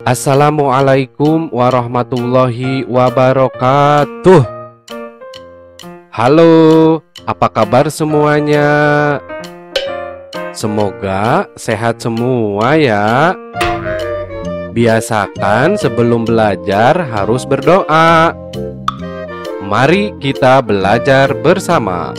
Assalamualaikum warahmatullahi wabarakatuh. Halo, apa kabar semuanya? Semoga sehat semua ya. Biasakan sebelum belajar harus berdoa. Mari kita belajar bersama.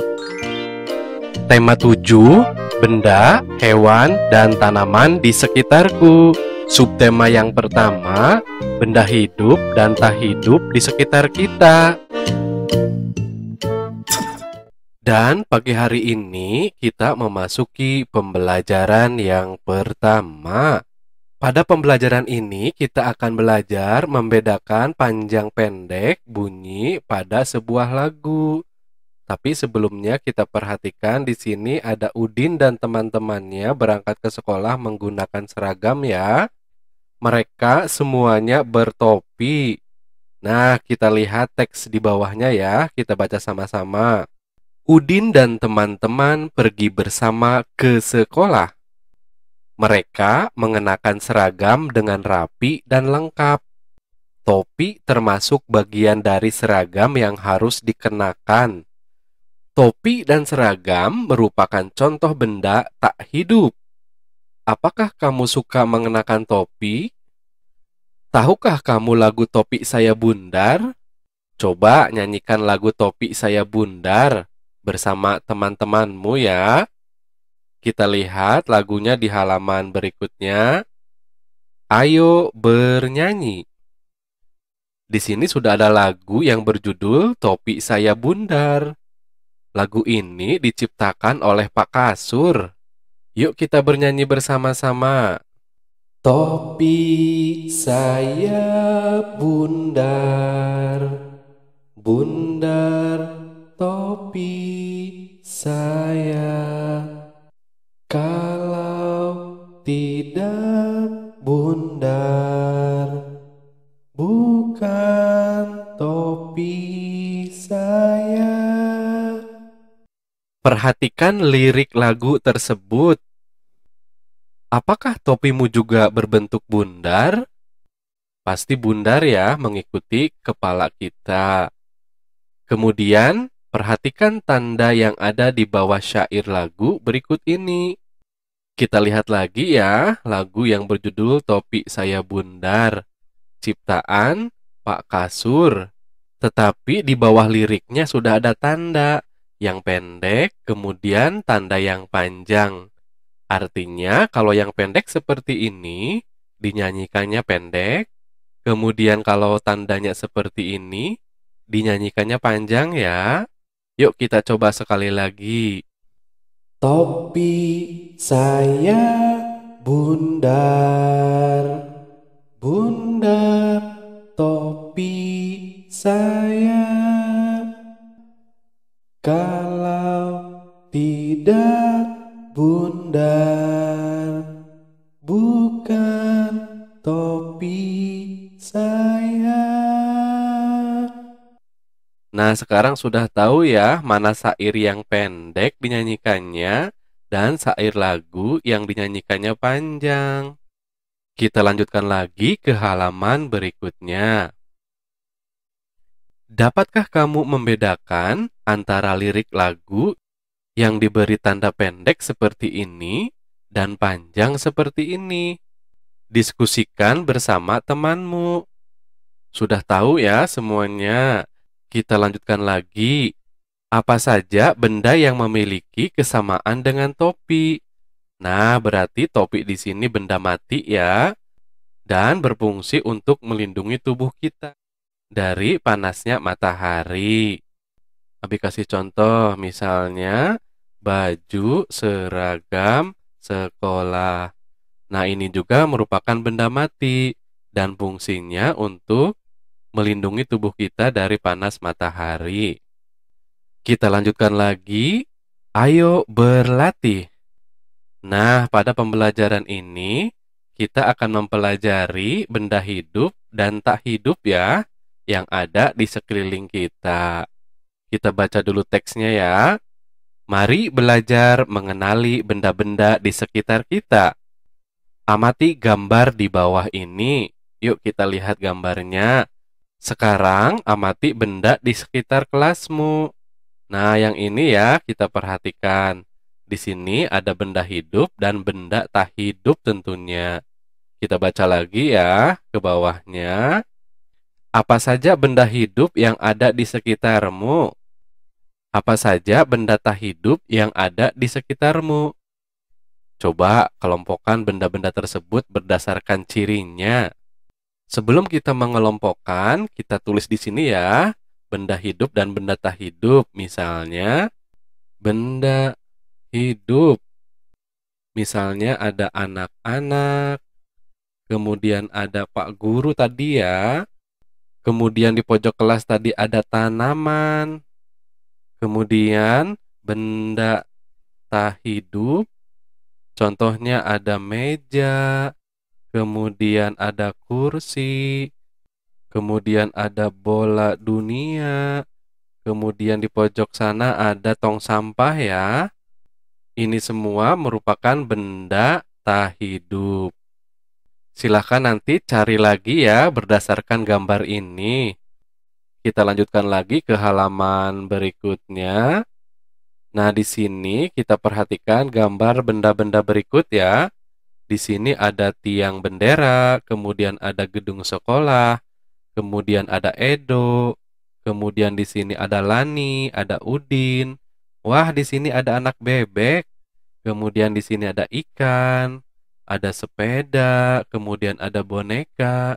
Tema 7, benda, hewan, dan tanaman di sekitarku. Subtema yang pertama, benda hidup dan tak hidup di sekitar kita. Dan pagi hari ini kita memasuki pembelajaran yang pertama. Pada pembelajaran ini kita akan belajar membedakan panjang pendek bunyi pada sebuah lagu. Tapi sebelumnya kita perhatikan di sini ada Udin dan teman-temannya berangkat ke sekolah menggunakan seragam ya. Mereka semuanya bertopi. Nah, kita lihat teks di bawahnya ya. Kita baca sama-sama. Udin dan teman-teman pergi bersama ke sekolah. Mereka mengenakan seragam dengan rapi dan lengkap. Topi termasuk bagian dari seragam yang harus dikenakan. Topi dan seragam merupakan contoh benda tak hidup. Apakah kamu suka mengenakan topi? Tahukah kamu lagu Topi Saya Bundar? Coba nyanyikan lagu Topi Saya Bundar bersama teman-temanmu ya. Kita lihat lagunya di halaman berikutnya. Ayo bernyanyi. Di sini sudah ada lagu yang berjudul Topi Saya Bundar. Lagu ini diciptakan oleh Pak Kasur. Yuk kita bernyanyi bersama-sama. Topi saya bundar, bundar topi saya. Kalau tidak bundar, bukan topi saya. Perhatikan lirik lagu tersebut. Apakah topimu juga berbentuk bundar? Pasti bundar ya, mengikuti kepala kita. Kemudian, perhatikan tanda yang ada di bawah syair lagu berikut ini. Kita lihat lagi ya, lagu yang berjudul Topi Saya Bundar, ciptaan Pak Kasur. Tetapi di bawah liriknya sudah ada tanda yang pendek, kemudian tanda yang panjang. Artinya, kalau yang pendek seperti ini, dinyanyikannya pendek. Kemudian kalau tandanya seperti ini, dinyanyikannya panjang ya. Yuk kita coba sekali lagi. Topi saya bundar, bundar topi saya. Kalau tidak bundar, bukan topi saya. Nah, sekarang sudah tahu ya mana syair yang pendek dinyanyikannya dan syair lagu yang dinyanyikannya panjang. Kita lanjutkan lagi ke halaman berikutnya. Dapatkah kamu membedakan antara lirik lagu yang diberi tanda pendek seperti ini dan panjang seperti ini? Diskusikan bersama temanmu. Sudah tahu ya semuanya? Kita lanjutkan lagi. Apa saja benda yang memiliki kesamaan dengan topi? Nah, berarti topi di sini benda mati ya, dan berfungsi untuk melindungi tubuh kita dari panasnya matahari. Abi kasih contoh, misalnya baju seragam sekolah. Nah, ini juga merupakan benda mati dan fungsinya untuk melindungi tubuh kita dari panas matahari. Kita lanjutkan lagi. Ayo berlatih. Nah, pada pembelajaran ini kita akan mempelajari benda hidup dan tak hidup ya yang ada di sekeliling kita. Kita baca dulu teksnya ya. Mari belajar mengenali benda-benda di sekitar kita. Amati gambar di bawah ini. Yuk kita lihat gambarnya. Sekarang amati benda di sekitar kelasmu. Nah, yang ini ya kita perhatikan. Di sini ada benda hidup dan benda tak hidup tentunya. Kita baca lagi ya ke bawahnya. Apa saja benda hidup yang ada di sekitarmu? Apa saja benda tak hidup yang ada di sekitarmu? Coba kelompokkan benda-benda tersebut berdasarkan cirinya. Sebelum kita mengelompokkan, kita tulis di sini ya, benda hidup dan benda tak hidup. Misalnya, benda hidup. Misalnya ada anak-anak, kemudian ada Pak Guru tadi ya, kemudian di pojok kelas tadi ada tanaman, kemudian benda tak hidup, contohnya ada meja, kemudian ada kursi, kemudian ada bola dunia, kemudian di pojok sana ada tong sampah ya. Ini semua merupakan benda tak hidup. Silahkan nanti cari lagi ya berdasarkan gambar ini. Kita lanjutkan lagi ke halaman berikutnya. Nah, di sini kita perhatikan gambar benda-benda berikut ya. Di sini ada tiang bendera, kemudian ada gedung sekolah, kemudian ada Edo, kemudian di sini ada Lani, ada Udin. Wah, di sini ada anak bebek. Kemudian di sini ada ikan, ada sepeda, kemudian ada boneka.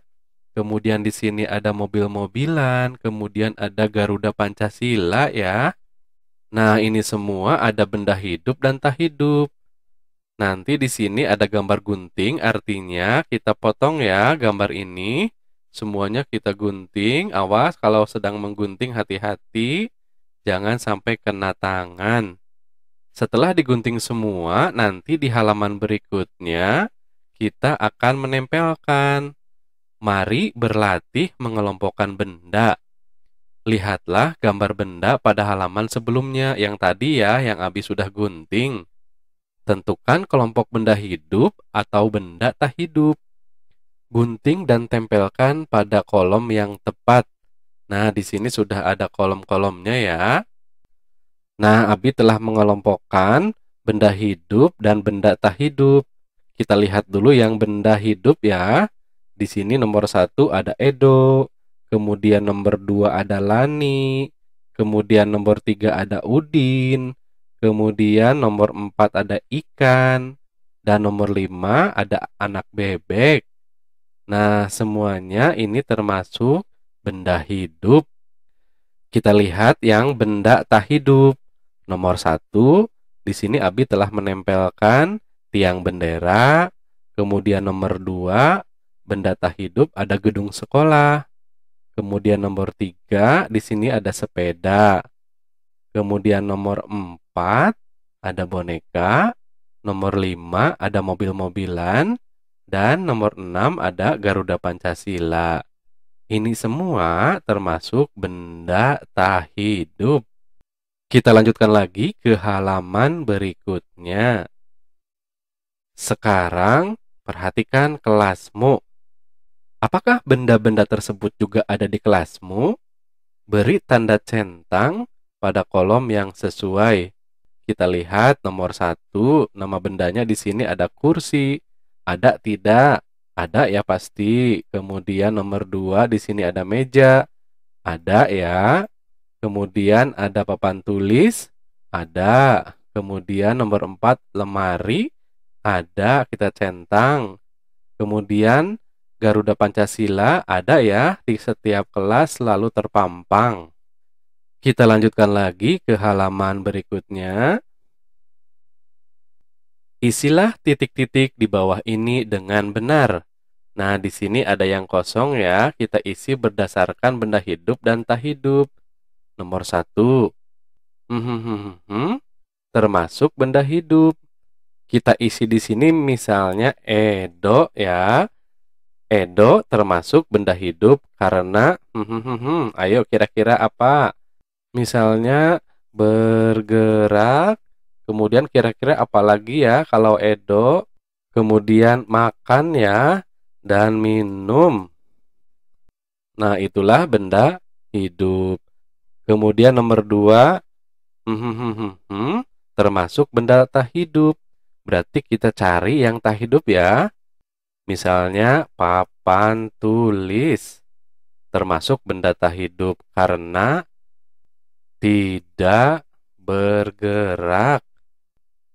Kemudian di sini ada mobil-mobilan, kemudian ada Garuda Pancasila ya. Nah, ini semua ada benda hidup dan tak hidup. Nanti di sini ada gambar gunting, artinya kita potong ya gambar ini. Semuanya kita gunting. Awas kalau sedang menggunting hati-hati, jangan sampai kena tangan. Setelah digunting semua, nanti di halaman berikutnya kita akan menempelkan. Mari berlatih mengelompokkan benda. Lihatlah gambar benda pada halaman sebelumnya yang tadi ya, yang Abi sudah gunting. Tentukan kelompok benda hidup atau benda tak hidup. Gunting dan tempelkan pada kolom yang tepat. Nah, di sini sudah ada kolom-kolomnya ya. Nah, Abi telah mengelompokkan benda hidup dan benda tak hidup. Kita lihat dulu yang benda hidup ya. Di sini nomor 1 ada Edo, kemudian nomor 2 ada Lani, kemudian nomor 3 ada Udin, kemudian nomor 4 ada ikan, dan nomor 5 ada anak bebek. Nah, semuanya ini termasuk benda hidup. Kita lihat yang benda tak hidup. Nomor 1, di sini Abi telah menempelkan tiang bendera. Kemudian nomor 2, benda tak hidup ada gedung sekolah. Kemudian nomor 3, di sini ada sepeda. Kemudian nomor 4, ada boneka. Nomor 5, ada mobil-mobilan. Dan nomor 6, ada Garuda Pancasila. Ini semua termasuk benda tak hidup. Kita lanjutkan lagi ke halaman berikutnya. Sekarang, perhatikan kelasmu. Apakah benda-benda tersebut juga ada di kelasmu? Beri tanda centang pada kolom yang sesuai. Kita lihat nomor 1, nama bendanya di sini ada kursi. Ada tidak? Ada ya pasti. Kemudian nomor 2 di sini ada meja. Ada ya. Kemudian ada papan tulis. Ada. Kemudian nomor 4 lemari. Ada, kita centang. Kemudian Garuda Pancasila ada ya di setiap kelas selalu terpampang. Kita lanjutkan lagi ke halaman berikutnya. Isilah titik-titik di bawah ini dengan benar. Nah, di sini ada yang kosong ya, kita isi berdasarkan benda hidup dan tak hidup. Nomor 1, termasuk benda hidup. Kita isi di sini misalnya Edo ya. Edo termasuk benda hidup karena ayo kira-kira apa? Misalnya bergerak, kemudian kira-kira apa lagi ya kalau Edo? Kemudian makan ya dan minum. Nah, itulah benda hidup. Kemudian nomor 2, termasuk benda tak hidup. Berarti kita cari yang tak hidup ya. Misalnya papan tulis. Termasuk benda tak hidup karena tidak bergerak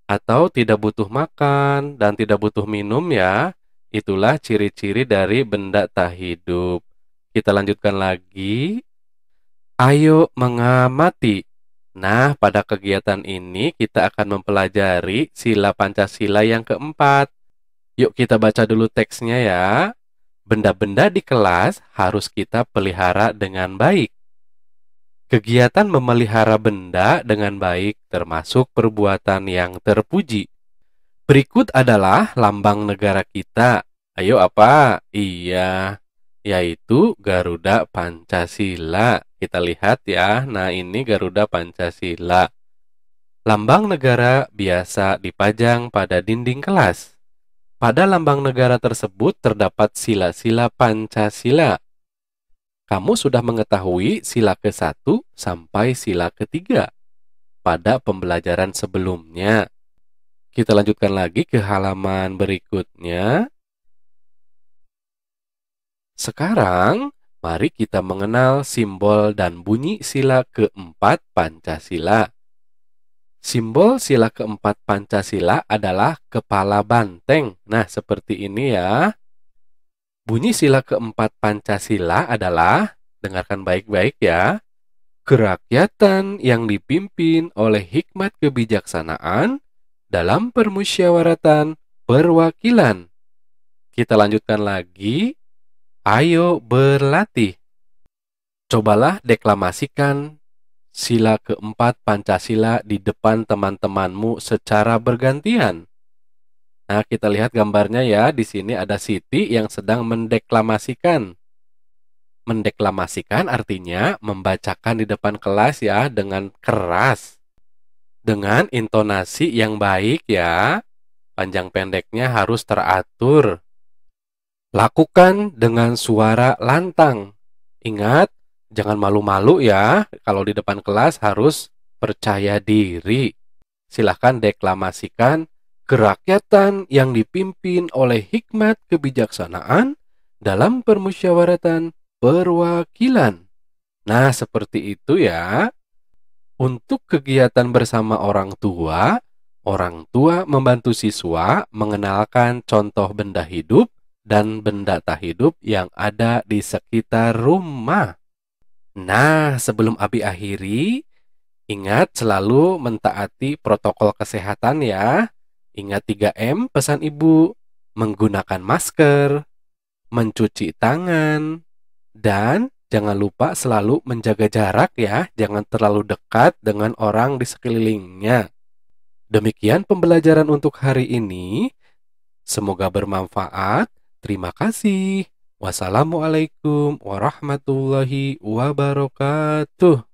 atau tidak butuh makan dan tidak butuh minum ya. Itulah ciri-ciri dari benda tak hidup. Kita lanjutkan lagi. Ayo mengamati. Nah, pada kegiatan ini kita akan mempelajari sila Pancasila yang keempat. Yuk kita baca dulu teksnya ya. Benda-benda di kelas harus kita pelihara dengan baik. Kegiatan memelihara benda dengan baik termasuk perbuatan yang terpuji. Berikut adalah lambang negara kita. Ayo apa? Iya, yaitu Garuda Pancasila. Kita lihat ya. Nah, ini Garuda Pancasila. Lambang negara biasa dipajang pada dinding kelas. Pada lambang negara tersebut terdapat sila-sila Pancasila. Kamu sudah mengetahui sila ke-1 sampai sila ke-3 pada pembelajaran sebelumnya. Kita lanjutkan lagi ke halaman berikutnya. Sekarang, mari kita mengenal simbol dan bunyi sila keempat Pancasila. Simbol sila keempat Pancasila adalah kepala banteng. Nah, seperti ini ya. Bunyi sila keempat Pancasila adalah, dengarkan baik-baik ya, kerakyatan yang dipimpin oleh hikmat kebijaksanaan dalam permusyawaratan perwakilan. Kita lanjutkan lagi. Ayo berlatih. Cobalah deklamasikan sila keempat Pancasila di depan teman-temanmu secara bergantian. Nah, kita lihat gambarnya ya. Di sini ada Siti yang sedang mendeklamasikan. Mendeklamasikan artinya membacakan di depan kelas ya dengan keras. Dengan intonasi yang baik ya. Panjang pendeknya harus teratur. Lakukan dengan suara lantang. Ingat, jangan malu-malu ya. Kalau di depan kelas harus percaya diri. Silahkan deklamasikan kerakyatan yang dipimpin oleh hikmat kebijaksanaan dalam permusyawaratan perwakilan. Nah, seperti itu ya. Untuk kegiatan bersama orang tua membantu siswa mengenalkan contoh benda hidup dan benda tak hidup yang ada di sekitar rumah. Nah, sebelum Abi akhiri, ingat selalu mentaati protokol kesehatan ya. Ingat 3M pesan ibu, menggunakan masker, mencuci tangan, dan jangan lupa selalu menjaga jarak ya. Jangan terlalu dekat dengan orang di sekelilingnya. Demikian pembelajaran untuk hari ini. Semoga bermanfaat. Terima kasih. Wassalamualaikum warahmatullahi wabarakatuh.